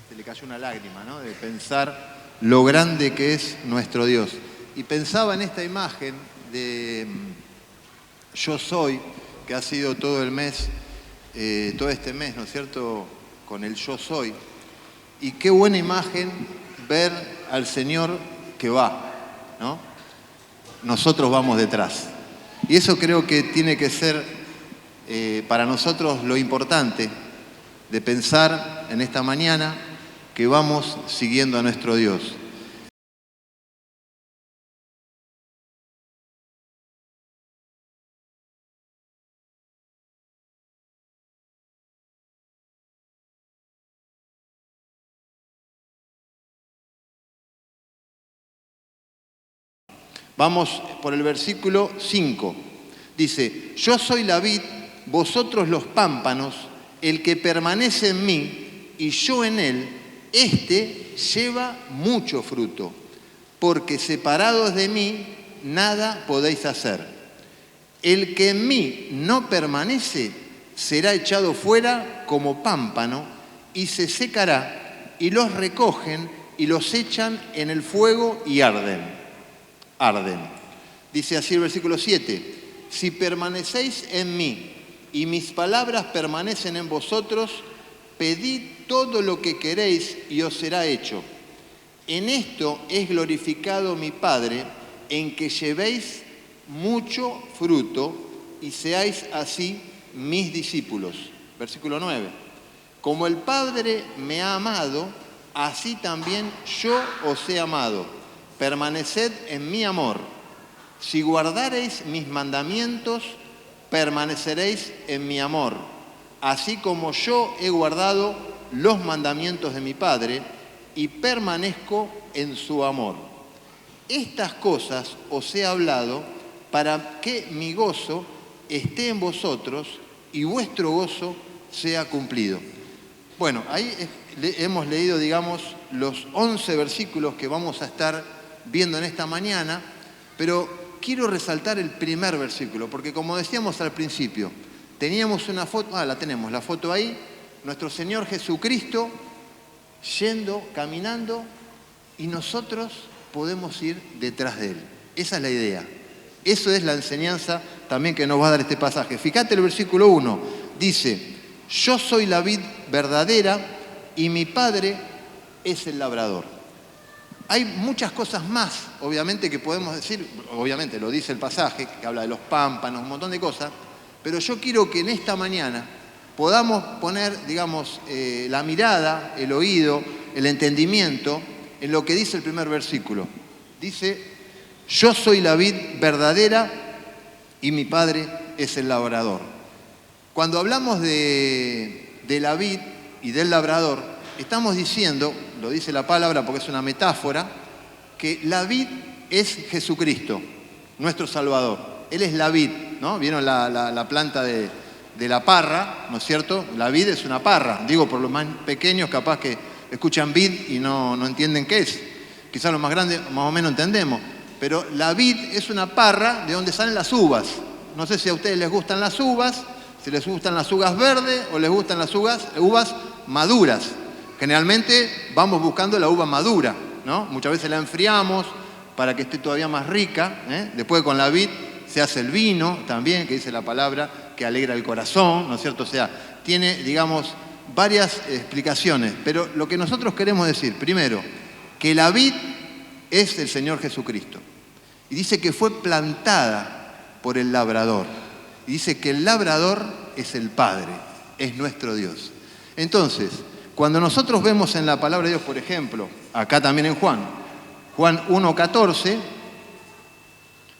se le cayó una lágrima, ¿no? De pensar lo grande que es nuestro Dios. Y pensaba en esta imagen de Yo Soy, que ha sido todo el mes, todo este mes, ¿no es cierto?, con el Yo Soy. Y qué buena imagen ver al Señor que va, ¿no? Nosotros vamos detrás. Y eso creo que tiene que ser para nosotros lo importante de pensar en esta mañana que vamos siguiendo a nuestro Dios. Vamos por el versículo 5. Dice, yo soy la vid, vosotros los pámpanos, el que permanece en mí y yo en él, éste lleva mucho fruto, porque separados de mí nada podéis hacer. El que en mí no permanece será echado fuera como pámpano y se secará, y los recogen y los echan en el fuego y arden. Dice así el versículo 7, si permanecéis en mí y mis palabras permanecen en vosotros, pedid todo lo que queréis y os será hecho. En esto es glorificado mi Padre, en que llevéis mucho fruto y seáis así mis discípulos. Versículo 9, como el Padre me ha amado, así también yo os he amado. Permaneced en mi amor. Si guardareis mis mandamientos, permaneceréis en mi amor, así como yo he guardado los mandamientos de mi Padre y permanezco en su amor. Estas cosas os he hablado para que mi gozo esté en vosotros y vuestro gozo sea cumplido. Bueno, ahí hemos leído, digamos, los 11 versículos que vamos a estar viendo en esta mañana, pero quiero resaltar el primer versículo, porque como decíamos al principio, teníamos una foto, la tenemos, la foto ahí, nuestro Señor Jesucristo yendo, caminando, y nosotros podemos ir detrás de Él. Esa es la idea. Eso es la enseñanza también que nos va a dar este pasaje. Fíjate el versículo 1, dice, yo soy la vid verdadera y mi Padre es el labrador. Hay muchas cosas más, obviamente, que podemos decir, obviamente lo dice el pasaje, que habla de los pámpanos, un montón de cosas, pero yo quiero que en esta mañana podamos poner, digamos, la mirada, el oído, el entendimiento en lo que dice el primer versículo. Dice, yo soy la vid verdadera y mi Padre es el labrador. Cuando hablamos de la vid y del labrador, estamos diciendo, lo dice la palabra porque es una metáfora, que la vid es Jesucristo, nuestro Salvador. Él es la vid, ¿no? ¿Vieron la planta de la parra, ¿no es cierto? La vid es una parra. Digo, por los más pequeños capaz que escuchan vid y no entienden qué es. Quizás los más grandes más o menos entendemos. Pero la vid es una parra de donde salen las uvas. No sé si a ustedes les gustan las uvas, si les gustan las uvas verdes o les gustan las uvas maduras. Generalmente vamos buscando la uva madura, ¿no? Muchas veces la enfriamos para que esté todavía más rica, ¿eh? Después con la vid se hace el vino también, que dice la palabra, que alegra el corazón, ¿no es cierto? O sea, tiene, digamos, varias explicaciones. Pero lo que nosotros queremos decir, primero, que la vid es el Señor Jesucristo. Y dice que fue plantada por el labrador. Y dice que el labrador es el Padre, es nuestro Dios. Entonces, cuando nosotros vemos en la palabra de Dios, por ejemplo, acá también en Juan 1:14,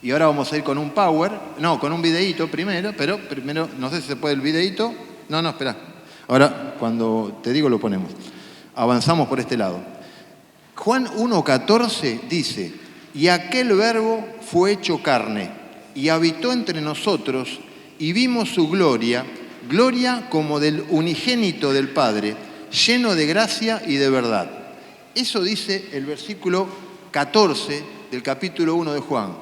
y ahora vamos a ir con un con un videíto primero, pero primero, no sé si se puede el videíto. No, espera. Ahora, cuando te digo, lo ponemos. Avanzamos por este lado. Juan 1:14 dice, y aquel verbo fue hecho carne, y habitó entre nosotros, y vimos su gloria, gloria como del unigénito del Padre, lleno de gracia y de verdad. Eso dice el versículo 14 del capítulo 1 de Juan.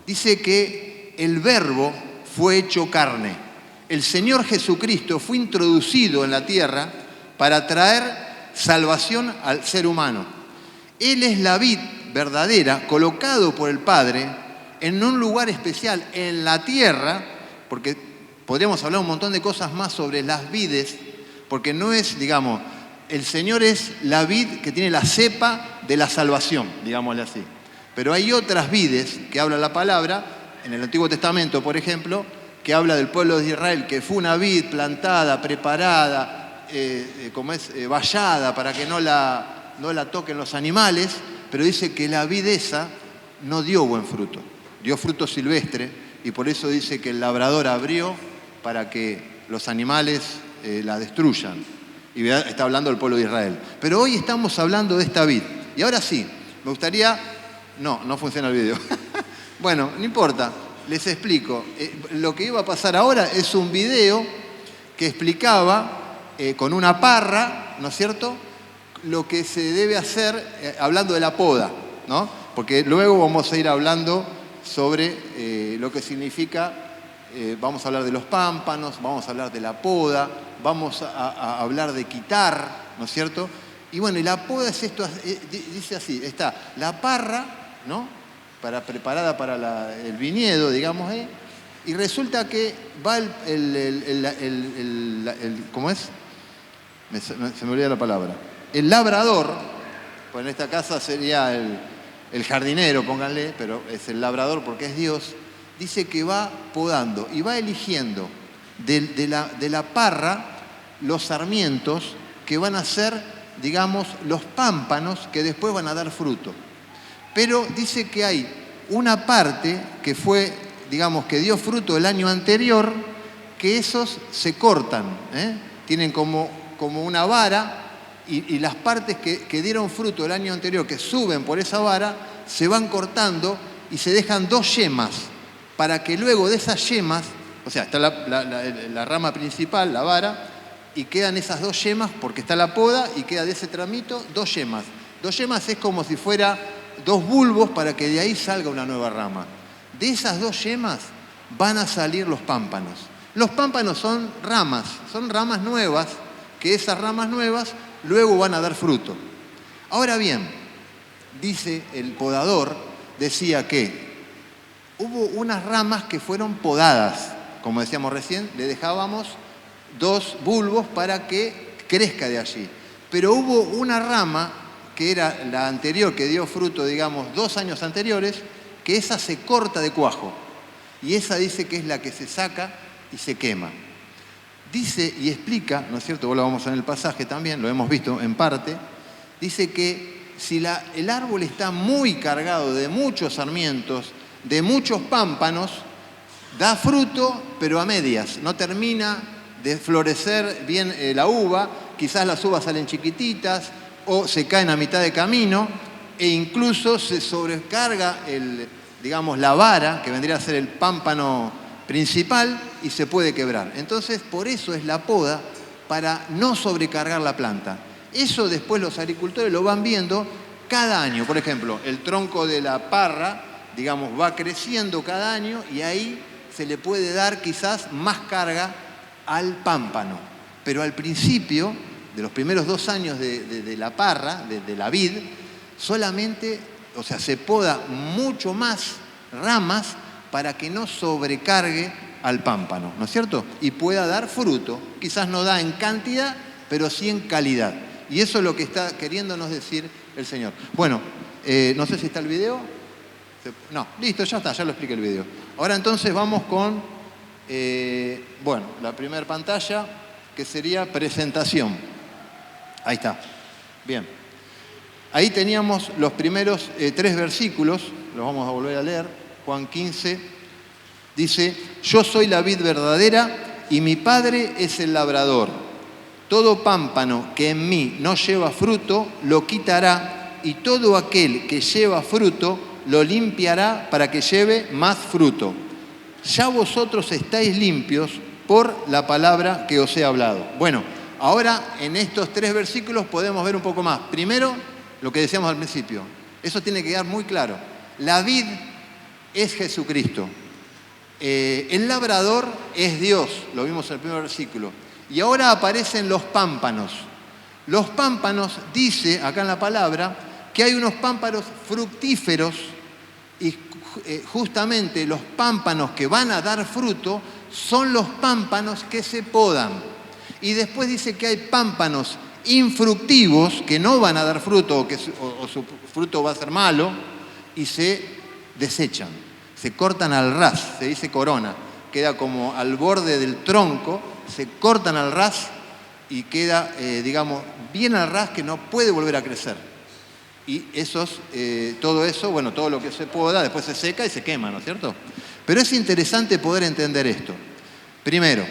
Dice que el verbo fue hecho carne. El Señor Jesucristo fue introducido en la tierra para traer salvación al ser humano. Él es la vid verdadera, colocado por el Padre en un lugar especial en la tierra, porque podríamos hablar un montón de cosas más sobre las vides, porque no es, digamos, el Señor es la vid que tiene la cepa de la salvación, digámosle así. Pero hay otras vides que habla la palabra, en el Antiguo Testamento, por ejemplo, que habla del pueblo de Israel, que fue una vid plantada, preparada, vallada para que no la toquen los animales, pero dice que la vid esa no dio buen fruto, dio fruto silvestre, y por eso dice que el labrador abrió para que los animales la destruyan. Y está hablando del pueblo de Israel. Pero hoy estamos hablando de esta vid. Y ahora sí, me gustaría... No funciona el video. Bueno, no importa, les explico. Lo que iba a pasar ahora es un video que explicaba con una parra, ¿no es cierto?, lo que se debe hacer hablando de la poda, ¿no? Porque luego vamos a ir hablando sobre lo que significa, vamos a hablar de los pámpanos, vamos a hablar de la poda, vamos a hablar de quitar, ¿no es cierto? Y bueno, y la poda es esto, dice así, está la parra, ¿no?, preparada para el viñedo, digamos, y resulta que va ¿cómo es? Se me olvida la palabra. El labrador, pues en esta casa sería el jardinero, pónganle, pero es el labrador porque es Dios, dice que va podando y va eligiendo de la parra los sarmientos que van a ser, digamos, los pámpanos que después van a dar fruto. Pero dice que hay una parte que fue, digamos, que dio fruto el año anterior, que esos se cortan, tienen como una vara, y las partes que dieron fruto el año anterior, que suben por esa vara, se van cortando y se dejan 2 yemas, para que luego de esas yemas, o sea, está la rama principal, la vara, y quedan esas 2 yemas, porque está la poda, y queda de ese tramito 2 yemas. 2 yemas es como si fuera 2 bulbos para que de ahí salga una nueva rama. De esas 2 yemas van a salir los pámpanos. Los pámpanos son ramas nuevas, que esas ramas nuevas luego van a dar fruto. Ahora bien, dice el podador, decía que hubo unas ramas que fueron podadas, como decíamos recién, le dejábamos 2 bulbos para que crezca de allí. Pero hubo una rama, que era la anterior, que dio fruto, digamos, 2 años anteriores, que esa se corta de cuajo. Y esa dice que es la que se saca y se quema. Dice y explica, ¿no es cierto?, vos lo vamos a ver en el pasaje también, lo hemos visto en parte, dice que si el árbol está muy cargado de muchos sarmientos, de muchos pámpanos, da fruto, pero a medias, no termina de florecer bien la uva, quizás las uvas salen chiquititas o se caen a mitad de camino, e incluso se sobrecarga la vara, que vendría a ser el pámpano principal, y se puede quebrar. Entonces, por eso es la poda, para no sobrecargar la planta. Eso después los agricultores lo van viendo cada año. Por ejemplo, el tronco de la parra, digamos, va creciendo cada año, y ahí se le puede dar quizás más carga al pámpano. Pero al principio, de los primeros 2 años de la parra, de la vid, solamente, o sea, se poda mucho más ramas para que no sobrecargue al pámpano, ¿no es cierto? Y pueda dar fruto. Quizás no da en cantidad, pero sí en calidad. Y eso es lo que está queriéndonos decir el Señor. Bueno, no sé si está el video. No, listo, ya está, ya lo expliqué el video. Ahora entonces vamos con, la primera pantalla, que sería presentación. Ahí está. Bien. Ahí teníamos los primeros 3 versículos, los vamos a volver a leer. Juan 15 dice: yo soy la vid verdadera y mi Padre es el labrador. Todo pámpano que en mí no lleva fruto, lo quitará, y todo aquel que lleva fruto, lo limpiará para que lleve más fruto. Ya vosotros estáis limpios por la palabra que os he hablado. Bueno, ahora en estos 3 versículos podemos ver un poco más. Primero, lo que decíamos al principio. Eso tiene que quedar muy claro. La vid es Jesucristo. El labrador es Dios, lo vimos en el primer versículo. Y ahora aparecen los pámpanos. Los pámpanos, dice acá en la palabra, que hay unos pámpanos fructíferos y justamente los pámpanos que van a dar fruto son los pámpanos que se podan. Y después dice que hay pámpanos infructivos que no van a dar fruto o su fruto va a ser malo y se desechan, se cortan al ras, se dice corona, queda como al borde del tronco, se cortan al ras y queda, digamos, bien al ras que no puede volver a crecer. Y todo eso, bueno, todo lo que se poda, después se seca y se quema, ¿no es cierto? Pero es interesante poder entender esto. Primero,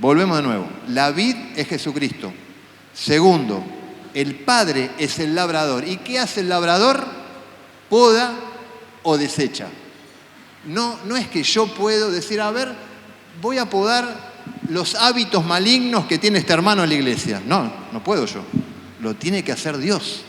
volvemos de nuevo, la vid es Jesucristo. Segundo, el Padre es el labrador. ¿Y qué hace el labrador? Poda o desecha. No es que yo puedo decir, a ver, voy a podar los hábitos malignos que tiene este hermano en la iglesia. No puedo yo. Lo tiene que hacer Dios.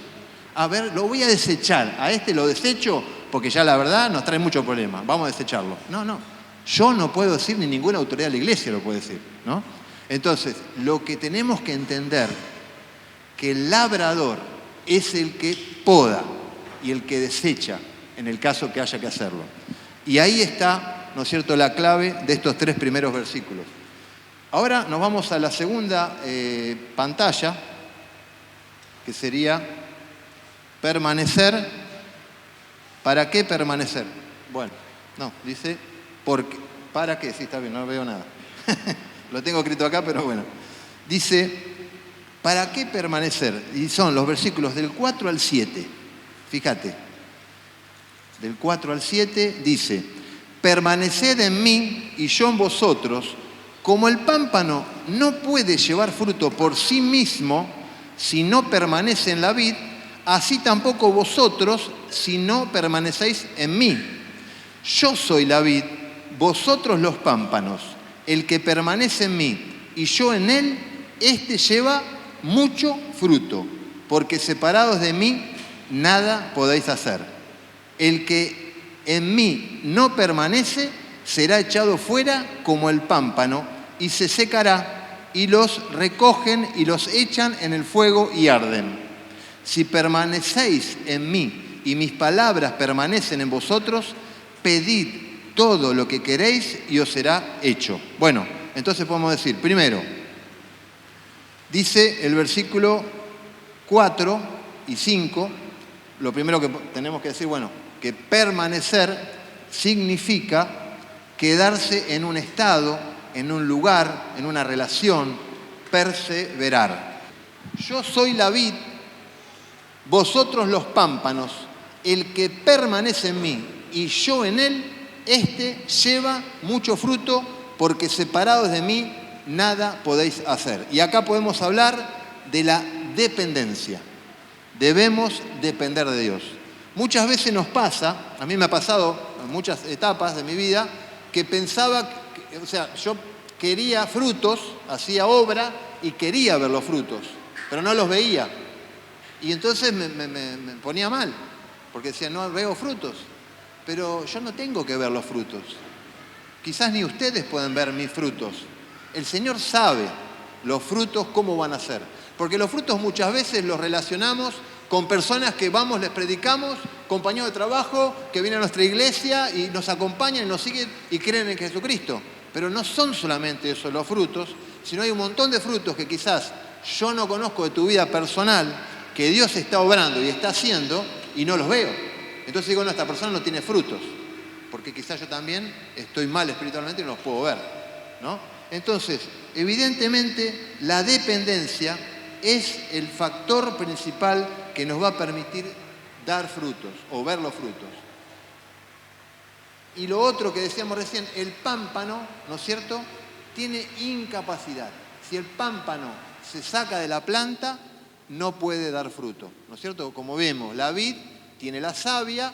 A ver, lo voy a desechar. A este lo desecho porque ya la verdad nos trae mucho problema. Vamos a desecharlo. No. Yo no puedo decir, ni ninguna autoridad de la iglesia lo puede decir, ¿no? Entonces, lo que tenemos que entender, que el labrador es el que poda y el que desecha, en el caso que haya que hacerlo. Y ahí está, ¿no es cierto?, la clave de estos 3 primeros versículos. Ahora nos vamos a la segunda pantalla, que sería permanecer. ¿Para qué permanecer? Bueno, no, dice, porque, ¿para qué? Sí, está bien, no veo nada. Lo tengo escrito acá, pero bueno. Dice, ¿para qué permanecer? Y son los versículos del 4 al 7. Fíjate, del 4 al 7 dice, permaneced en mí y yo en vosotros, como el pámpano no puede llevar fruto por sí mismo si no permanece en la vid, así tampoco vosotros si no permanecéis en mí. Yo soy la vid, vosotros los pámpanos. El que permanece en mí y yo en él, éste lleva mucho fruto, porque separados de mí nada podéis hacer. El que en mí no permanece será echado fuera como el pámpano y se secará, y los recogen y los echan en el fuego y arden. Si permanecéis en mí y mis palabras permanecen en vosotros, pedid todo lo que queréis y os será hecho. Bueno, entonces podemos decir, primero, dice el versículo 4 y 5, lo primero que tenemos que decir, bueno, que permanecer significa quedarse en un estado, en un lugar, en una relación, perseverar. Yo soy la vid, vosotros los pámpanos, el que permanece en mí y yo en él, este lleva mucho fruto, porque separados de mí nada podéis hacer. Y acá podemos hablar de la dependencia. Debemos depender de Dios. Muchas veces nos pasa, a mí me ha pasado en muchas etapas de mi vida, que pensaba, yo quería frutos, hacía obra y quería ver los frutos, pero no los veía. Y entonces me ponía mal, porque decía, no veo frutos. Pero yo no tengo que ver los frutos. Quizás ni ustedes pueden ver mis frutos. El Señor sabe los frutos cómo van a ser. Porque los frutos muchas veces los relacionamos con personas que vamos, les predicamos, compañeros de trabajo que vienen a nuestra iglesia y nos acompañan y nos siguen y creen en Jesucristo. Pero no son solamente eso los frutos, sino hay un montón de frutos que quizás yo no conozco de tu vida personal, que Dios está obrando y está haciendo y no los veo. Entonces digo, no, esta persona no tiene frutos, porque quizás yo también estoy mal espiritualmente y no los puedo ver, ¿no? Entonces, evidentemente, la dependencia es el factor principal que nos va a permitir dar frutos o ver los frutos. Y lo otro que decíamos recién, el pámpano, ¿no es cierto?, tiene incapacidad. Si el pámpano se saca de la planta, no puede dar fruto, ¿no es cierto? Como vemos, la vid tiene la savia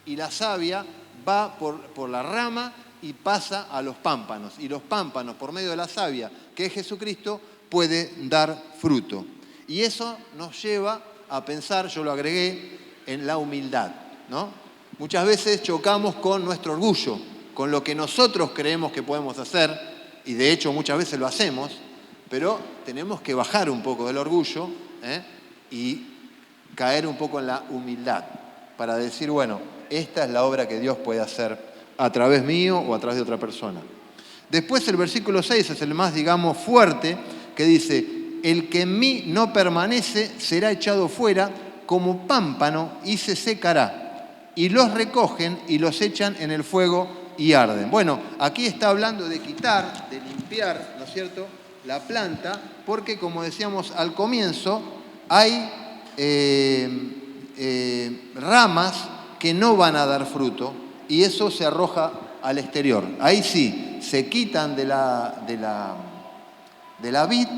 y la savia va por la rama y pasa a los pámpanos. Y los pámpanos, por medio de la savia, que es Jesucristo, pueden dar fruto. Y eso nos lleva a pensar, yo lo agregué, en la humildad, ¿no? Muchas veces chocamos con nuestro orgullo, con lo que nosotros creemos que podemos hacer, y de hecho muchas veces lo hacemos, pero tenemos que bajar un poco del orgullo, y caer un poco en la humildad para decir, bueno, esta es la obra que Dios puede hacer a través mío o a través de otra persona. Después el versículo 6 es el más, digamos, fuerte, que dice, el que en mí no permanece será echado fuera como pámpano y se secará. Y los recogen y los echan en el fuego y arden. Bueno, aquí está hablando de quitar, de limpiar, ¿no es cierto?, la planta, porque como decíamos al comienzo, hay ramas que no van a dar fruto y eso se arroja al exterior. Ahí sí, se quitan de la vid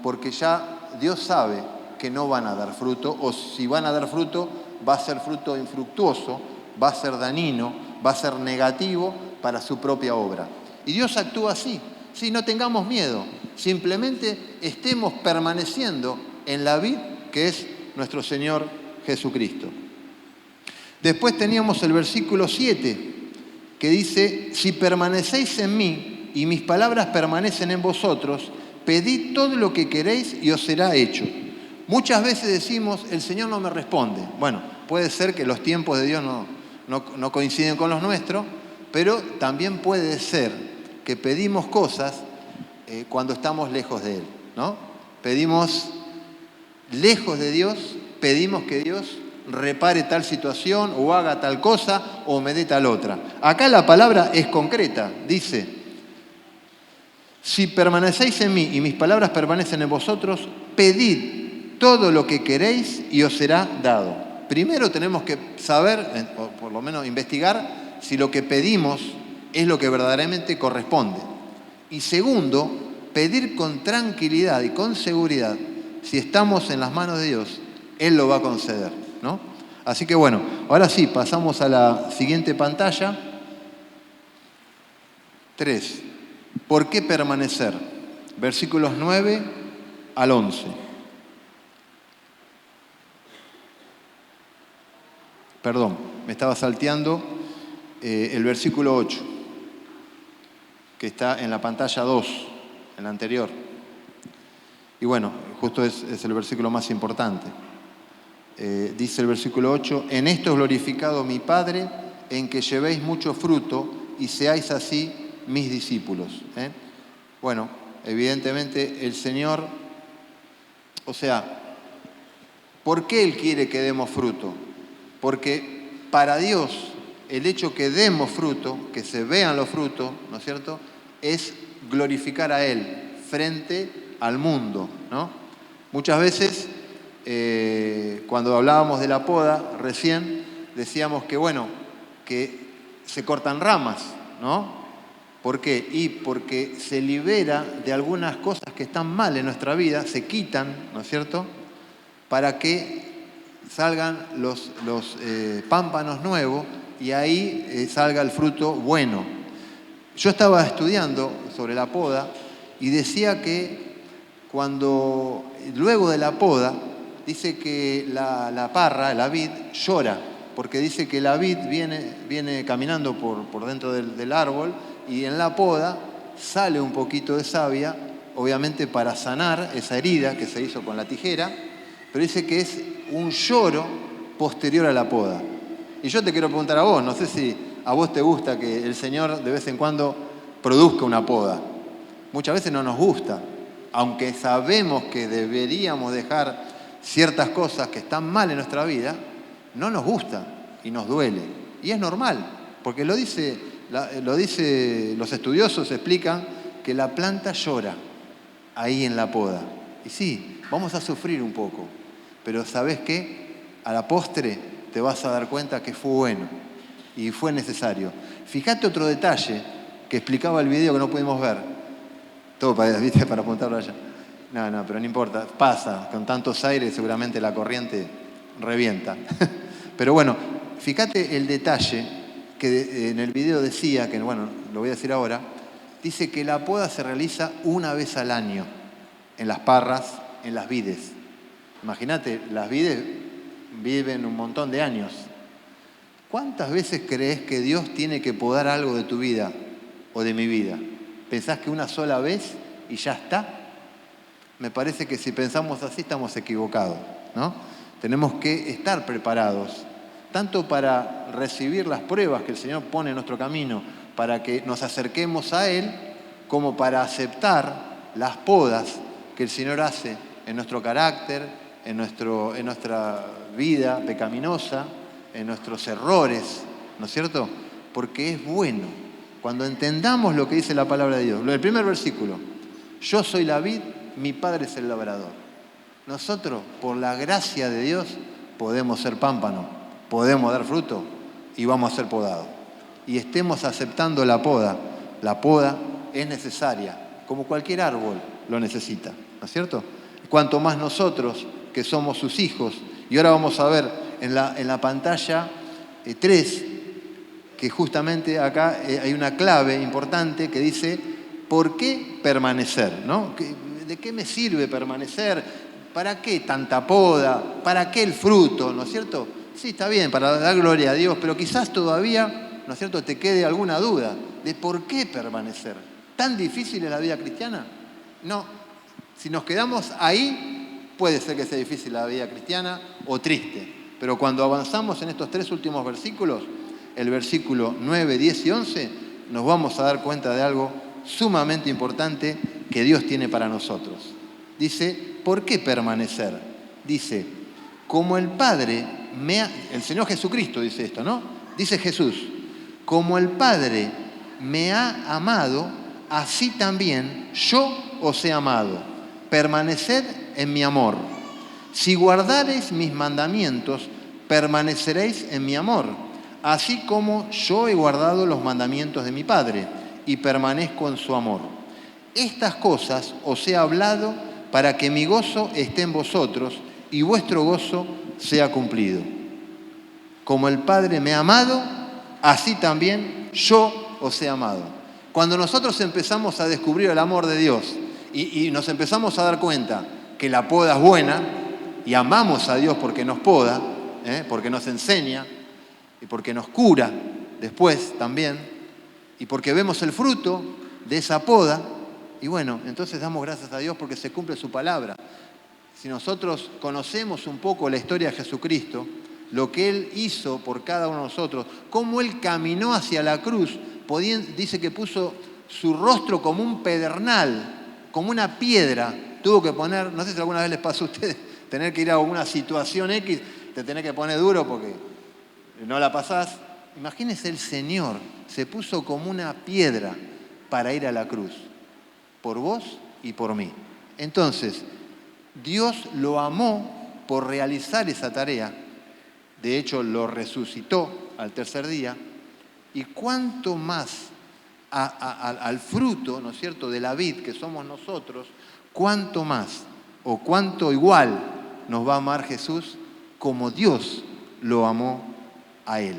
porque ya Dios sabe que no van a dar fruto, o si van a dar fruto, va a ser fruto infructuoso, va a ser dañino, va a ser negativo para su propia obra. Y Dios actúa así. Sí, no tengamos miedo, simplemente estemos permaneciendo en la vid que es nuestro Señor Jesucristo. Después teníamos el versículo 7, que dice, si permanecéis en mí y mis palabras permanecen en vosotros, pedid todo lo que queréis y os será hecho. Muchas veces decimos, el Señor no me responde. Bueno, puede ser que los tiempos de Dios no coinciden con los nuestros, pero también puede ser que pedimos cosas cuando estamos lejos de Él, ¿no? Pedimos lejos de Dios, pedimos que Dios repare tal situación o haga tal cosa o me dé tal otra. Acá la palabra es concreta, dice, si permanecéis en mí y mis palabras permanecen en vosotros, pedid todo lo que queréis y os será dado. Primero tenemos que saber, o por lo menos investigar, si lo que pedimos es lo que verdaderamente corresponde. Y segundo, pedir con tranquilidad y con seguridad, si estamos en las manos de Dios, Él lo va a conceder, ¿no? Así que bueno, ahora sí, pasamos a la siguiente pantalla. 3. ¿Por qué permanecer? Versículos 9 al 11. Perdón, me estaba salteando el versículo 8, que está en la pantalla 2, en la anterior. Y bueno, justo es el versículo más importante. Dice el versículo 8, en esto es glorificado mi Padre, en que llevéis mucho fruto y seáis así mis discípulos. Bueno, evidentemente el Señor, o sea, ¿por qué Él quiere que demos fruto? Porque para Dios el hecho que demos fruto, que se vean los frutos, ¿no es cierto?, es glorificar a Él frente al mundo, ¿no? Muchas veces, cuando hablábamos de la poda, recién decíamos que, bueno, que se cortan ramas, ¿no? ¿Por qué? Y porque se libera de algunas cosas que están mal en nuestra vida, se quitan, ¿no es cierto?, para que salgan los pámpanos nuevos y ahí salga el fruto bueno. Yo estaba estudiando sobre la poda y decía que luego de la poda, dice que la parra, la vid, llora, porque dice que la vid viene caminando por dentro del árbol y en la poda sale un poquito de savia, obviamente para sanar esa herida que se hizo con la tijera, pero dice que es un lloro posterior a la poda. Y yo te quiero preguntar a vos, no sé si a vos te gusta que el Señor de vez en cuando produzca una poda. Muchas veces no nos gusta, aunque sabemos que deberíamos dejar ciertas cosas que están mal en nuestra vida, no nos gusta y nos duele. Y es normal, porque lo dice, los estudiosos explican que la planta llora ahí en la poda. Y sí, vamos a sufrir un poco, pero ¿sabés qué? A la postre te vas a dar cuenta que fue bueno y fue necesario. Fíjate otro detalle que explicaba el video que no pudimos ver. Todo para apuntarlo allá. No, pero no importa. Pasa, con tantos aires seguramente la corriente revienta. Pero bueno, fíjate el detalle que en el video decía, que bueno, lo voy a decir ahora, dice que la poda se realiza una vez al año en las parras, en las vides. Imagínate, las vides viven un montón de años. ¿Cuántas veces crees que Dios tiene que podar algo de tu vida o de mi vida? ¿Pensás que una sola vez y ya está? me parece que si pensamos así estamos equivocados, ¿no? Tenemos que estar preparados, tanto para recibir las pruebas que el Señor pone en nuestro camino, para que nos acerquemos a Él, como para aceptar las podas que el Señor hace en nuestro carácter, en nuestra vida pecaminosa, en nuestros errores, ¿no es cierto? Porque es bueno. Cuando entendamos lo que dice la palabra de Dios, el primer versículo, yo soy la vid, mi Padre es el labrador. Nosotros, por la gracia de Dios, podemos ser pámpano, podemos dar fruto y vamos a ser podados. Y estemos aceptando la poda. La poda es necesaria, como cualquier árbol lo necesita, ¿no es cierto? Cuanto más nosotros, que somos sus hijos. Y ahora vamos a ver en la pantalla 3, que justamente acá hay una clave importante que dice, ¿por qué permanecer? ¿No? ¿De qué me sirve permanecer? ¿Para qué tanta poda? ¿Para qué el fruto? ¿No es cierto? Sí, está bien, para dar gloria a Dios, pero quizás todavía, ¿no es cierto?, te quede alguna duda de por qué permanecer. ¿Tan difícil es la vida cristiana? No. Si nos quedamos ahí, puede ser que sea difícil la vida cristiana o triste. Pero cuando avanzamos en estos 3 últimos versículos, el versículo 9, 10 y 11, nos vamos a dar cuenta de algo sumamente importante que Dios tiene para nosotros. Dice, ¿por qué permanecer? Dice, como el Padre el Señor Jesucristo dice esto, ¿no? Dice Jesús, como el Padre me ha amado, así también yo os he amado. Permaneced en mi amor. Si guardareis mis mandamientos, permaneceréis en mi amor, así como yo he guardado los mandamientos de mi Padre y permanezco en su amor. Estas cosas os he hablado para que mi gozo esté en vosotros y vuestro gozo sea cumplido. Como el Padre me ha amado, así también yo os he amado. Cuando nosotros empezamos a descubrir el amor de Dios y nos empezamos a dar cuenta que la poda es buena y amamos a Dios porque nos poda, porque nos enseña y porque nos cura después también, y porque vemos el fruto de esa poda, y bueno, entonces damos gracias a Dios porque se cumple su palabra. Si nosotros conocemos un poco la historia de Jesucristo, lo que Él hizo por cada uno de nosotros, cómo Él caminó hacia la cruz, dice que puso su rostro como un pedernal, como una piedra, tuvo que poner, no sé si alguna vez les pasó a ustedes, tener que ir a una situación X, te tenés que poner duro porque no la pasás. Imagínense, el Señor se puso como una piedra para ir a la cruz, por vos y por mí. Entonces, Dios lo amó por realizar esa tarea. De hecho, lo resucitó al tercer día. Y cuánto más al fruto, ¿no es cierto?, de la vid que somos nosotros, cuánto más o cuánto igual nos va a amar Jesús como Dios lo amó a Él.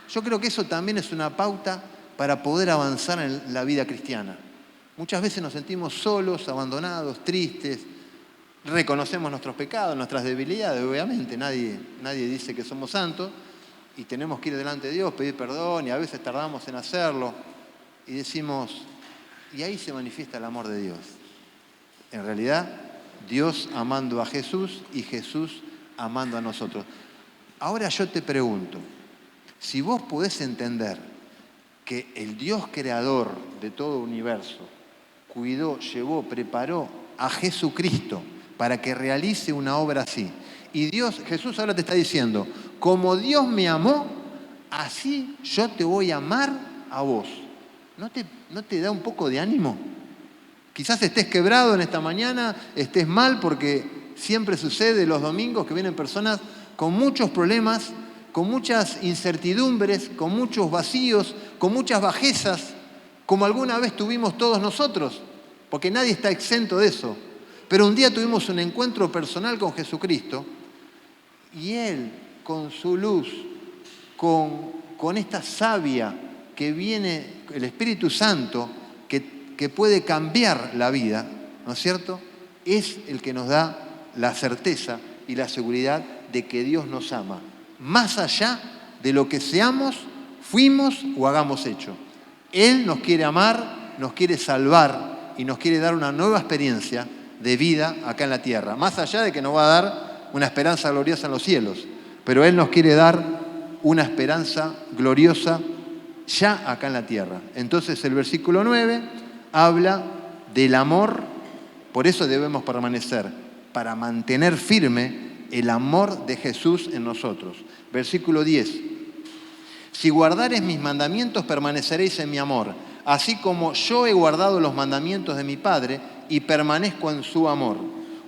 Yo creo que eso también es una pauta para poder avanzar en la vida cristiana. Muchas veces nos sentimos solos, abandonados, tristes, reconocemos nuestros pecados, nuestras debilidades, obviamente, nadie dice que somos santos y tenemos que ir delante de Dios, pedir perdón y a veces tardamos en hacerlo y decimos, y ahí se manifiesta el amor de Dios. En realidad, Dios amando a Jesús y Jesús amando a nosotros. Ahora yo te pregunto, si vos podés entender que el Dios creador de todo el universo cuidó, llevó, preparó a Jesucristo para que realice una obra así, y Jesús ahora te está diciendo, como Dios me amó, así yo te voy a amar a vos. ¿No te da un poco de ánimo? Quizás estés quebrado en esta mañana, estés mal porque siempre sucede los domingos que vienen personas con muchos problemas, con muchas incertidumbres, con muchos vacíos, con muchas bajezas, como alguna vez tuvimos todos nosotros, porque nadie está exento de eso. Pero un día tuvimos un encuentro personal con Jesucristo y Él, con su luz, con esta savia que viene, el Espíritu Santo, que puede cambiar la vida, ¿no es cierto?, es el que nos da la certeza y la seguridad de que Dios nos ama, más allá de lo que seamos, fuimos o hagamos hecho. Él nos quiere amar, nos quiere salvar y nos quiere dar una nueva experiencia de vida acá en la tierra. Más allá de que nos va a dar una esperanza gloriosa en los cielos. Pero Él nos quiere dar una esperanza gloriosa ya acá en la tierra. Entonces el versículo 9 habla del amor, por eso debemos permanecer, para mantener firme el amor de Jesús en nosotros. Versículo 10. Si guardareis mis mandamientos, permaneceréis en mi amor, así como yo he guardado los mandamientos de mi Padre y permanezco en su amor.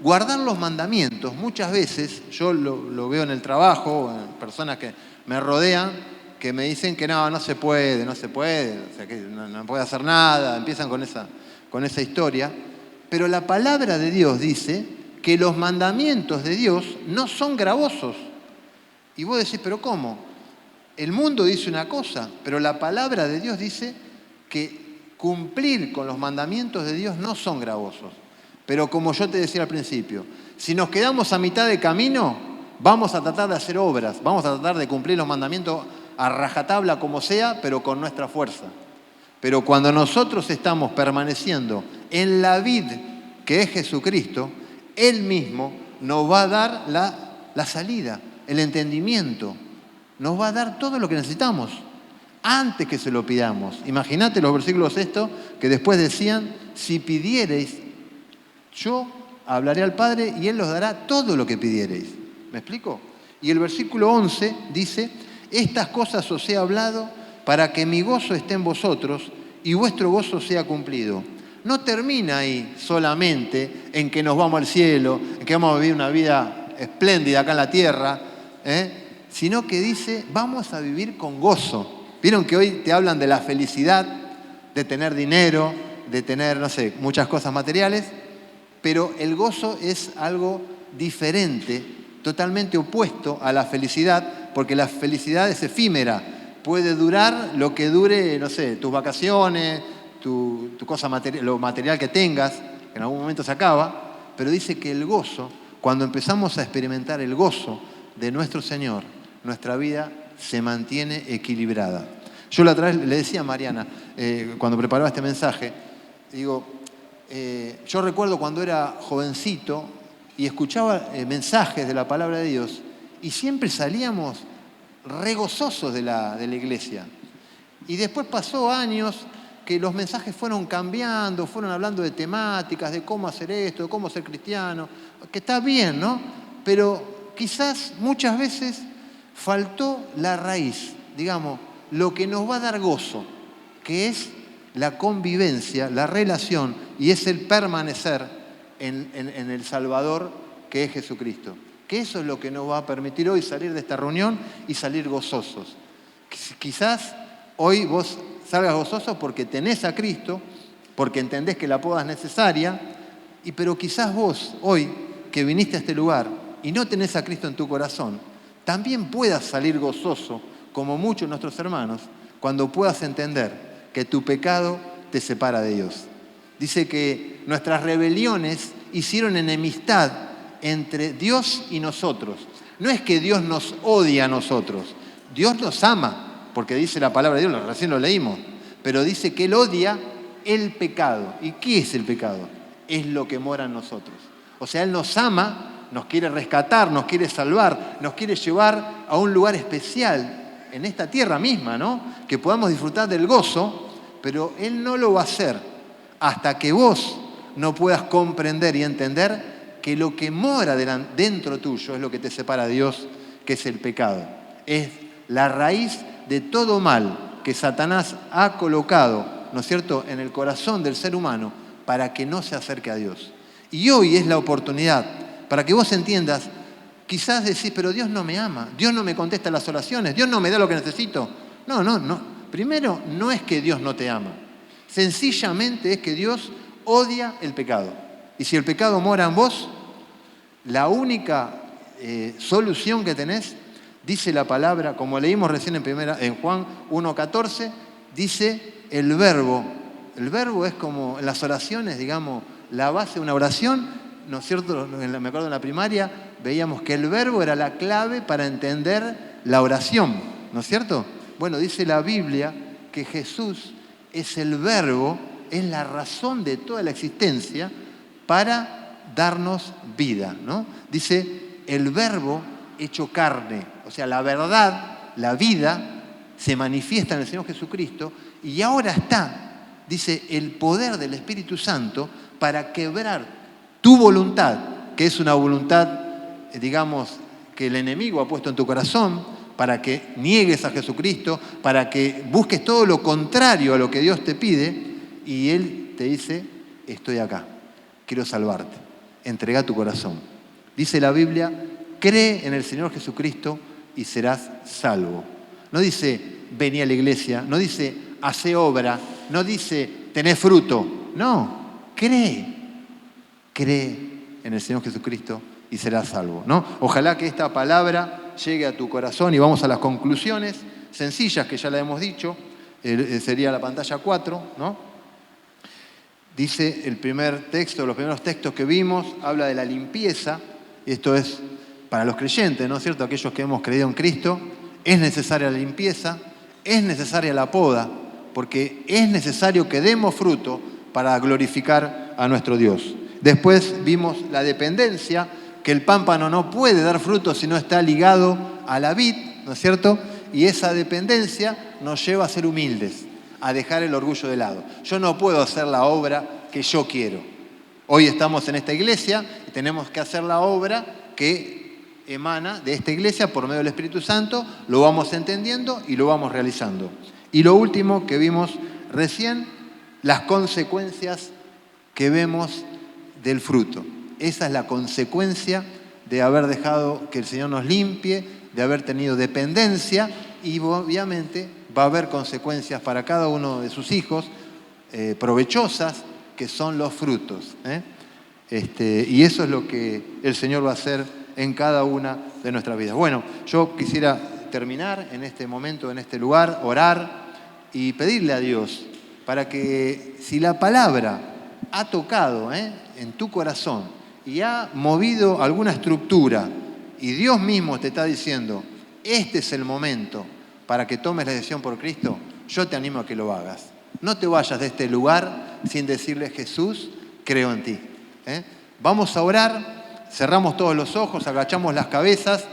Guardar los mandamientos, muchas veces, yo lo veo en el trabajo, en personas que me rodean, que me dicen que no se puede, o sea, que no puede hacer nada, empiezan con esa historia. Pero la palabra de Dios dice que los mandamientos de Dios no son gravosos. Y vos decís, ¿pero cómo? El mundo dice una cosa, pero la palabra de Dios dice que cumplir con los mandamientos de Dios no son gravosos. Pero como yo te decía al principio, si nos quedamos a mitad de camino, vamos a tratar de hacer obras, vamos a tratar de cumplir los mandamientos a rajatabla como sea, pero con nuestra fuerza. Pero cuando nosotros estamos permaneciendo en la vid que es Jesucristo, Él mismo nos va a dar la salida, el entendimiento, nos va a dar todo lo que necesitamos antes que se lo pidamos. Imagínate los versículos estos que después decían, si pidiereis, yo hablaré al Padre y Él os dará todo lo que pidiereis. ¿Me explico? Y el versículo 11 dice, estas cosas os he hablado para que mi gozo esté en vosotros y vuestro gozo sea cumplido. No termina ahí solamente en que nos vamos al cielo, en que vamos a vivir una vida espléndida acá en la tierra, sino que dice, vamos a vivir con gozo. ¿Vieron que hoy te hablan de la felicidad, de tener dinero, de tener, muchas cosas materiales? Pero el gozo es algo diferente, totalmente opuesto a la felicidad, porque la felicidad es efímera, puede durar lo que dure, tus vacaciones, tu cosa lo material que tengas, que en algún momento se acaba, pero dice que el gozo, cuando empezamos a experimentar el gozo de nuestro Señor, nuestra vida se mantiene equilibrada. Yo la otra vez le decía a Mariana, cuando preparaba este mensaje, digo, yo recuerdo cuando era jovencito y escuchaba mensajes de la palabra de Dios y siempre salíamos regozosos de la iglesia. Y después pasó años que los mensajes fueron cambiando, fueron hablando de temáticas, de cómo hacer esto, de cómo ser cristiano, que está bien, ¿no? Pero quizás muchas veces faltó la raíz, digamos, lo que nos va a dar gozo, que es la convivencia, la relación, y es el permanecer en el Salvador que es Jesucristo. Que eso es lo que nos va a permitir hoy salir de esta reunión y salir gozosos. Quizás hoy vos salgas gozoso porque tenés a Cristo, porque entendés que la poda es necesaria, pero quizás vos hoy que viniste a este lugar y no tenés a Cristo en tu corazón, también puedas salir gozoso, como muchos de nuestros hermanos, cuando puedas entender que tu pecado te separa de Dios. Dice que nuestras rebeliones hicieron enemistad entre Dios y nosotros. No es que Dios nos odia a nosotros, Dios nos ama, porque dice la palabra de Dios, recién lo leímos, pero dice que Él odia el pecado. ¿Y qué es el pecado? Es lo que mora en nosotros. O sea, Él nos ama, nos quiere rescatar, nos quiere salvar, nos quiere llevar a un lugar especial en esta tierra misma, ¿no? Que podamos disfrutar del gozo, pero Él no lo va a hacer hasta que vos no puedas comprender y entender que lo que mora dentro tuyo es lo que te separa de Dios, que es el pecado. Es la raíz de todo mal que Satanás ha colocado, ¿no es cierto?, en el corazón del ser humano para que no se acerque a Dios. Y hoy es la oportunidad para que vos entiendas. Quizás decís, pero Dios no me ama, Dios no me contesta las oraciones, Dios no me da lo que necesito. No. Primero, no es que Dios no te ama. Sencillamente es que Dios odia el pecado. Y si el pecado mora en vos, la única solución que tenés, dice la palabra, como leímos recién en Juan 1:14, dice el verbo. El verbo es como en las oraciones, digamos, la base de una oración, ¿no es cierto? Me acuerdo en la primaria, veíamos que el verbo era la clave para entender la oración, ¿no es cierto? Bueno, dice la Biblia que Jesús es el verbo, es la razón de toda la existencia para darnos vida, ¿no? Dice, el verbo hecho carne, o sea, la verdad, la vida, se manifiesta en el Señor Jesucristo y ahora está, dice, el poder del Espíritu Santo para quebrar tu voluntad, que es una voluntad, digamos, que el enemigo ha puesto en tu corazón, para que niegues a Jesucristo, para que busques todo lo contrario a lo que Dios te pide, y Él te dice, estoy acá, quiero salvarte, entrega tu corazón. Dice la Biblia, cree en el Señor Jesucristo y serás salvo. No dice, vení a la iglesia, no dice, hace obra, no dice, tenés fruto. No, cree en el Señor Jesucristo y serás salvo, ¿no? Ojalá que esta palabra llegue a tu corazón y vamos a las conclusiones sencillas que ya la hemos dicho. Sería la pantalla 4, ¿no? Dice el primer texto, los primeros textos que vimos, habla de la limpieza. Esto es para los creyentes, ¿no es cierto? Aquellos que hemos creído en Cristo. Es necesaria la limpieza, es necesaria la poda, porque es necesario que demos fruto para glorificar a nuestro Dios. Después vimos la dependencia, que el pámpano no puede dar fruto si no está ligado a la vid, ¿no es cierto? Y esa dependencia nos lleva a ser humildes, a dejar el orgullo de lado. Yo no puedo hacer la obra que yo quiero. Hoy estamos en esta iglesia y tenemos que hacer la obra que emana de esta iglesia por medio del Espíritu Santo, lo vamos entendiendo y lo vamos realizando. Y lo último que vimos recién, las consecuencias que vemos del fruto. Esa es la consecuencia de haber dejado que el Señor nos limpie, de haber tenido dependencia, y obviamente va a haber consecuencias para cada uno de sus hijos provechosas, que son los frutos. Y eso es lo que el Señor va a hacer en cada una de nuestras vidas. Bueno, yo quisiera terminar en este momento, en este lugar, orar y pedirle a Dios para que si la palabra ha tocado en tu corazón y ha movido alguna estructura y Dios mismo te está diciendo, este es el momento para que tomes la decisión por Cristo, yo te animo a que lo hagas. No te vayas de este lugar sin decirle, Jesús, creo en ti. Vamos a orar. Cerramos todos los ojos, agachamos las cabezas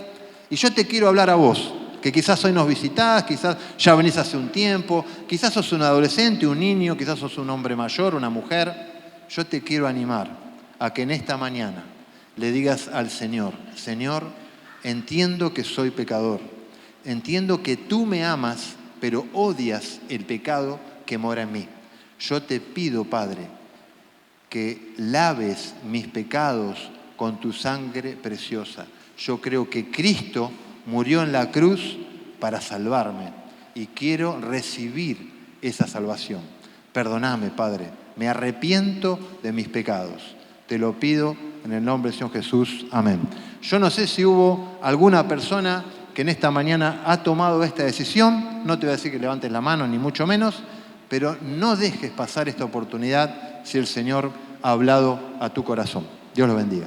y yo te quiero hablar a vos, que quizás hoy nos visitás, quizás ya venís hace un tiempo, quizás sos un adolescente, un niño, quizás sos un hombre mayor, una mujer. Yo te quiero animar a que en esta mañana le digas al Señor, Señor, entiendo que soy pecador, entiendo que tú me amas, pero odias el pecado que mora en mí. Yo te pido, Padre, que laves mis pecados con tu sangre preciosa. Yo creo que Cristo murió en la cruz para salvarme y quiero recibir esa salvación. Perdóname, Padre, me arrepiento de mis pecados. Te lo pido en el nombre del Señor Jesús. Amén. Yo no sé si hubo alguna persona que en esta mañana ha tomado esta decisión. No te voy a decir que levantes la mano, ni mucho menos, pero no dejes pasar esta oportunidad si el Señor ha hablado a tu corazón. Dios los bendiga.